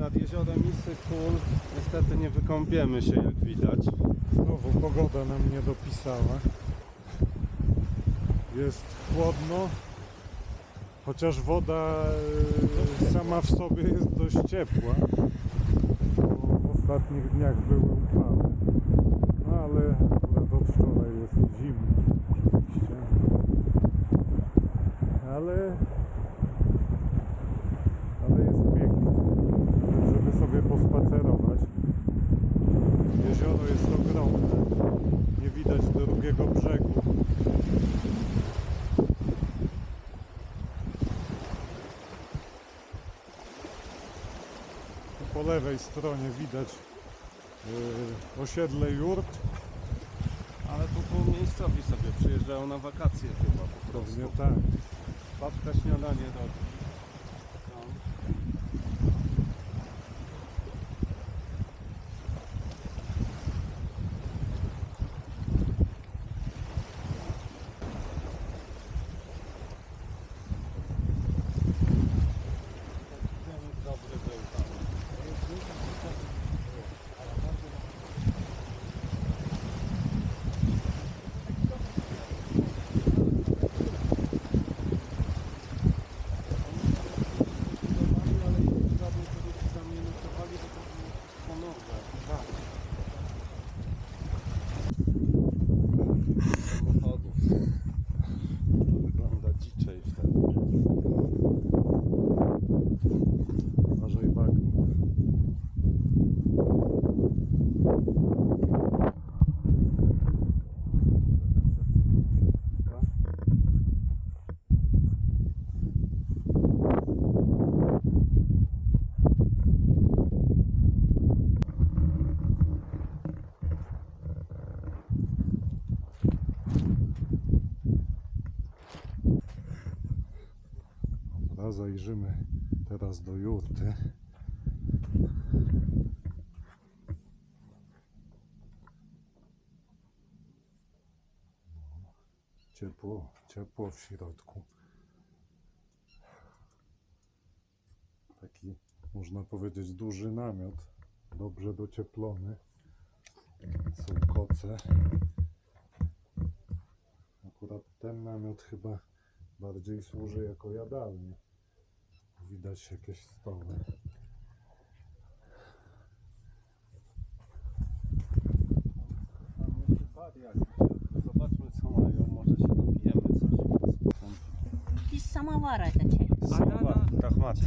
nad jeziorem Issyk-Kul. Niestety nie wykąpiemy się, jak widać. Znowu pogoda nam nie dopisała. Jest chłodno, chociaż woda sama w sobie jest dość ciepła, bo w ostatnich dniach były upały. No ale akurat od wczoraj jest zimno oczywiście. Ale jest pięknie, nawet żeby sobie pospacerować. Jezioro jest ogromne, nie widać drugiego brzegu. Po lewej stronie widać osiedle jurt. Ale tu miejscowi sobie przyjeżdżają na wakacje chyba po prostu. Pewnie tak. Babka śniadanie robi. No. Dobry był tam. Samochodów. Wygląda dziczej wtedy. Uważaj bagno. Dobra, zajrzymy teraz do jurty. Ciepło, ciepło w środku. Taki, można powiedzieć, duży namiot, dobrze docieplony. Są koce. Akurat ten namiot chyba bardziej służy jako jadalnia. Widać jakieś stoły. Zobaczmy, co mają, może się napijemy coś. Из самовара это чай. Рахмат.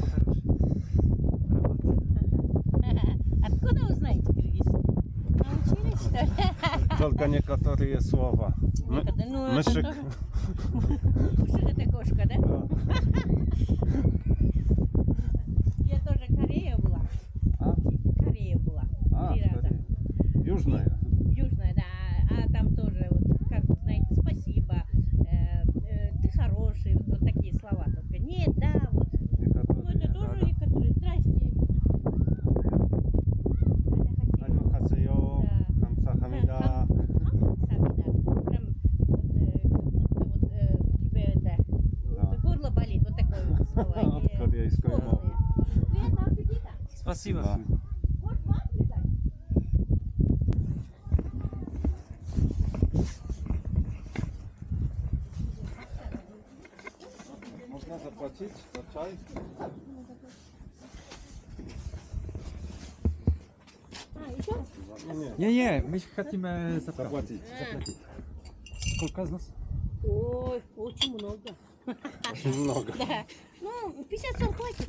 Откуда вы знаете киргизский? Научились, что ли? Tylko niektóre słowa. Ну, Myszyk. Что это кошка, да? Я тоже Корея была. А? Корея была. А, 3 раза. Южная. Южная, да. А там тоже, вот, как вы знаете, спасибо, ты хороший, вот такие слова только. Нет, да, вот. Ну, это тоже некоторые. Здрасте. 안녕하세요. Да. 감사합니다. Сами, да. Прям вот, у тебя это Да. горло болит, вот такое вот слова. От корейской Сложные. Приятного аппетита. Спасибо. Вот вам передать. Można zapłacić za czaj? А, еще? Nie. Не, мы хотим Zapłacić. заплатить. Сколько из нас? Ой, очень много. Много. Да. Ну, 50 сом хватит.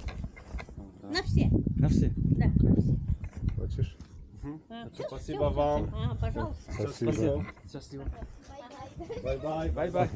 На все. На все. Да, на все. Хочешь? А, Спасибо вам. А, пожалуйста. Спасибо. Счастливо. Bye bye. Bye bye.